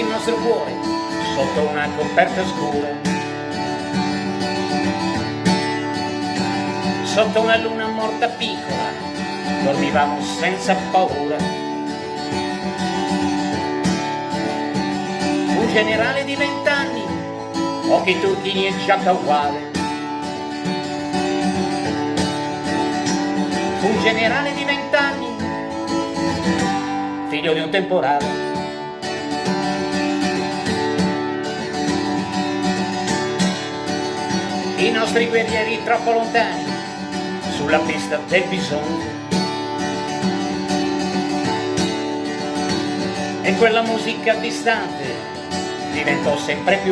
il nostro cuore sotto una coperta scura, sotto una luna morta piccola, dormivamo senza paura. Un generale di 20 anni, occhi turchini e giacca uguale. Un generale di 20 anni, figlio di un temporale. I nostri guerrieri troppo lontani, sulla pista del bisogno. E quella musica distante diventò sempre più